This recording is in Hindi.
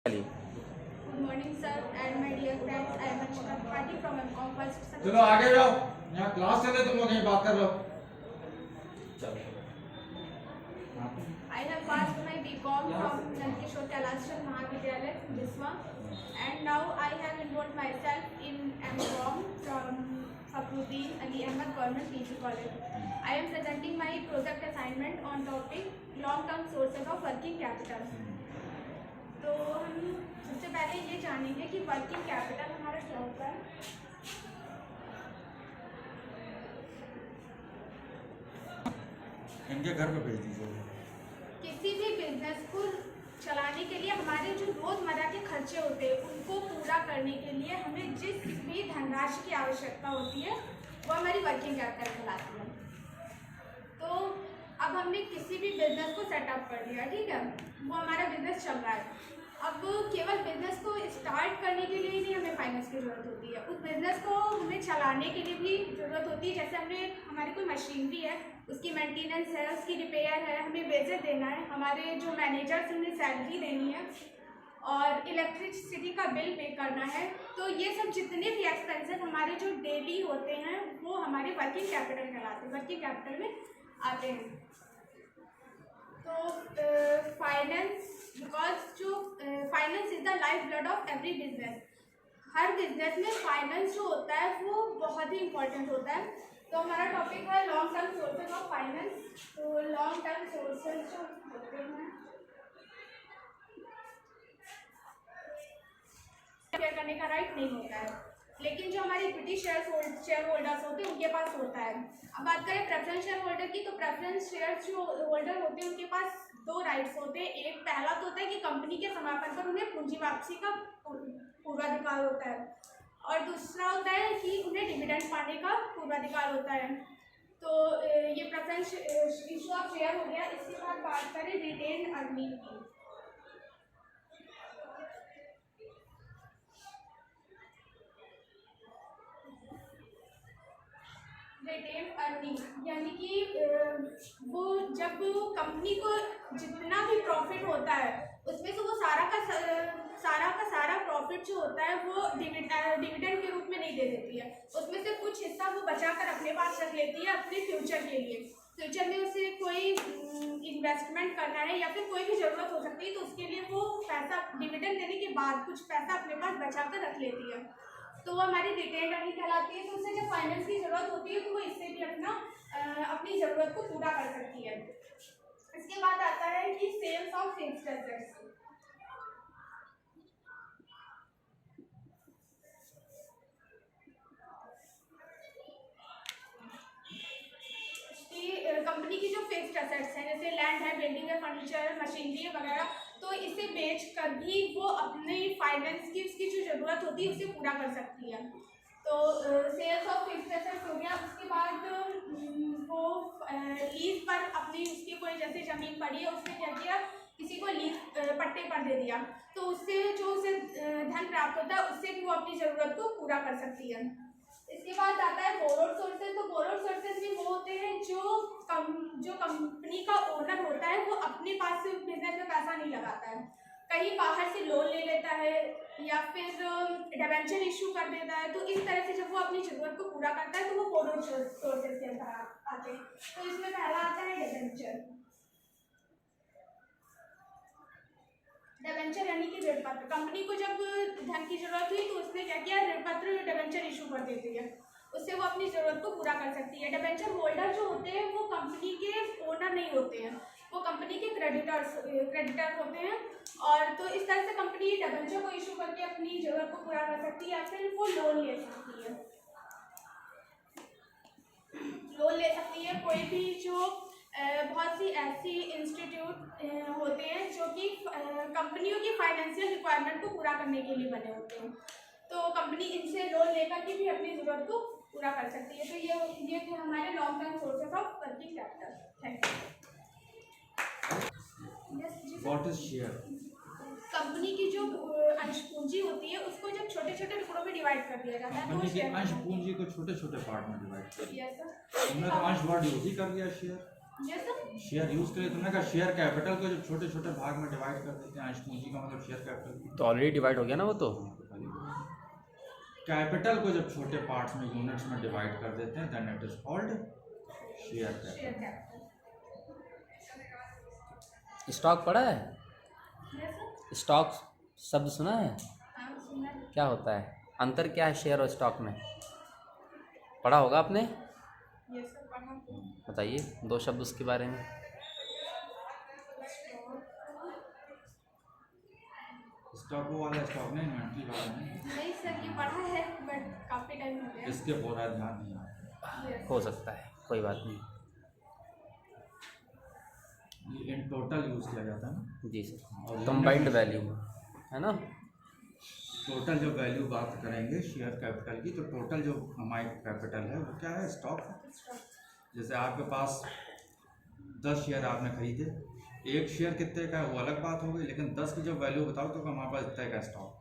Good morning, sir, and my dear friends. I am Anshika Tripathi from MCOM first semester. चलो आगे जाओ, यहाँ क्लास चल रही है, तुम लोग कहीं बात कर लो। I have passed my BCom from Nankishore Kailashan Mahavidyalaya, Diswa, and now I have enrolled myself in MCOM from Fakhruddin Ali Ahmed Government PG College. I am presenting my project assignment on topic long-term sources of working capital. तो हम सबसे पहले ये जानेंगे कि वर्किंग कैपिटल हमारा क्या होता है। इनके घर पे भेज दीजिए। किसी भी बिजनेस को चलाने के लिए हमारे जो रोज़मर्रा के खर्चे होते हैं उनको पूरा करने के लिए हमें जिस भी धनराशि की आवश्यकता होती है वो हमारी वर्किंग कैपिटल कहलाती है। तो अब हमने किसी भी बिजनेस को सेटअप कर दिया, ठीक है, वो हमारा बिजनेस चल रहा है। अब केवल बिजनेस को स्टार्ट करने के लिए ही नहीं हमें फाइनेंस की ज़रूरत होती है, उस बिजनेस को हमें चलाने के लिए भी ज़रूरत होती है। जैसे हमारी कोई मशीनरी है, उसकी मेंटेनेंस है, उसकी रिपेयर है, हमें वेजेस देना है, हमारे जो मैनेजर्स उन्हें सैलरी देनी है और इलेक्ट्रिसिटी का बिल पे करना है। तो ये सब जितने भी एक्सपेंसेस हमारे जो डेली होते हैं वो हमारे वर्किंग कैपिटल कहलाते हैं, वर्किंग कैपिटल में आते हैं। तो फाइनेंस, बिकॉज जो finance is the life blood of every business. Her business में फाइनेंस जो होता है वो बहुत ही इम्पोर्टेंट होता है। तो हमारा टॉपिक है long term sources of finance. तो लॉन्ग टर्म सोर्सेज जो होते हैं शेयर करने का राइट नहीं होता है, लेकिन जो हमारे इक्विटी शेयर होल्डर्स होते हैं उनके पास होता है। अब बात करें प्रेफरेंस शेयर होल्डर की, तो प्रेफरेंस शेयर जो होल्डर होते हैं उनके पास दो राइट्स होते हैं। एक पहला तो होता है कि कंपनी के समापन पर उन्हें पूंजी वापसी का पूर्वाधिकार होता है, और दूसरा होता है कि उन्हें डिविडेंड पाने का पूर्वाधिकार होता है। तो ये प्रेफरेंस इशू ऑफ शेयर हो गया। इसके बाद बात करें रिटेन्ड अर्निंग की। रिटेन्ड अर्निंग यानी कि वो जब कंपनी को जितना भी प्रॉफिट होता है उसमें से वो सारा का सारा प्रॉफिट जो होता है वो डिविडेंड के रूप में नहीं दे देती है। उसमें से कुछ हिस्सा वो बचाकर अपने पास रख लेती है अपने फ्यूचर के लिए। फ्यूचर में उसे कोई इन्वेस्टमेंट करना है या फिर कोई भी ज़रूरत हो सकती है, तो उसके लिए वो पैसा डिविडेंड देने के बाद कुछ पैसा अपने पास बचाकर रख लेती है, तो वो हमारी रिटेन्ड अर्निंग कहलाती है। तो उसे जब फाइनेंस की ज़रूरत होती है तो वो इससे भी अपनी ज़रूरत को पूरा कर सकती है। इसके बाद आता है कि sales of fixed assets. Company की जो फिक्स्ड एसेट्स हैं जैसे लैंड है, बिल्डिंग है, फर्नीचर है, मशीनरी है वगैरह, तो इसे बेच कर भी वो अपने फाइनेंस की उसकी जो ज़रूरत होती है उसे पूरा कर सकती है। तो सेल्स ऑफ फिक्स्ड एसेट्स हो गया। उसके बाद वो लीज पर अपनी उसकी कोई जैसे ज़मीन पड़ी है उसने क्या किया, किसी को लीज पट्टे पर दे दिया, तो उससे जो उसे धन प्राप्त होता है उससे भी वो अपनी ज़रूरत को पूरा कर सकती है। इसके बाद आता है बोरोड सोर्सेज। तो बोरोड सोर्सेज भी वो होते हैं जो कंपनी का ओनर होता है वो अपने पास से बिजनेस में पैसा नहीं लगाता है, कहीं बाहर से लोन ले लेता है या फिर डिबेंचर इशू कर देता है। तो इस तरह से जब वो अपनी ज़रूरत को पूरा करता है तो वो बोरोड सोर्सेज के अंदर आते हैं। तो इसमें पहला आता है डिबेंचर। डिबेंचर यानी कि ऋण पत्र। कंपनी को जब धन की जरूरत हुई तो उसने क्या किया, ऋण पत्र डिबेंचर इशू कर देती है, उससे वो अपनी ज़रूरत को पूरा कर सकती है। डिबेंचर होल्डर जो होते हैं वो कंपनी के ओनर नहीं होते हैं, वो कंपनी के क्रेडिटर होते हैं। और तो इस तरह से कंपनी डिबेंचर को इशू करके अपनी ज़रूरत को पूरा कर सकती है या फिर वो लोन ले सकती है। कोई भी जो बहुत सी ऐसी इंस्टीट्यूट होते हैं जो कि कंपनियों की फाइनेंशियल रिक्वायरमेंट को पूरा करने के लिए बने होते हैं, तो कंपनी इनसे लोन लेकर के भी अपनी ज़रूरत को पूरा कर सकती है। तो ये थे हमारे long term sources of working capital. Thank you. What is share? Company की जो अंश पूंजी होती है उसको जब छोटे छोटे टुकड़ों में डिवाइड कर दिया जाता है कंपनी की अंश पूंजी को छोटे छोटे पार्ट में डिवाइड कर दिया। हमने तो अंश वर्ड यूज ही कर लिया शेयर। ये सब शेयर यूज के लिए तुमने कहा शेयर कैपिटल को जब छोटे छोटे भाग में डिवाइड कर देते हैं, अंश पूंजी का मतलब शेयर कैपिटल। तो ऑलरेडी डिवाइड हो गया ना वो तो। कैपिटल को जब छोटे पार्ट्स में यूनिट्स में डिवाइड कर देते हैं then it is called share capital. Share capital. Stock पढ़ा है? ये सब स्टॉक शब्द सुना है? हाँ सुना है। क्या होता है? अंतर क्या है शेयर और स्टॉक में? पढ़ा होगा आपने, ये सब पढ़ा तो बताइए दो शब्द उसके बारे में। स्टॉक वो वाला स्टॉक नहीं, इन्वेंट्री वाला नहीं। नहीं सर ये पढ़ा है बट काफ़ी टाइम हो गया। इसके पूरा ध्यान नहीं आता। Yes. हो सकता है, कोई बात नहीं। ये इन टोटल यूज किया जाता है ना। जी सर, और कंबाइंड वैल्यू है ना। टोटल जो वैल्यू बात करेंगे शेयर कैपिटल की, तो टोटल जो हमारी कैपिटल है वो क्या है? स्टॉक है। जैसे आपके पास 10 शेयर आपने खरीदे, एक शेयर कितने का है वो अलग बात हो गई, लेकिन 10 की जो वैल्यू बताओ तो हमारे पास इतने का स्टॉक।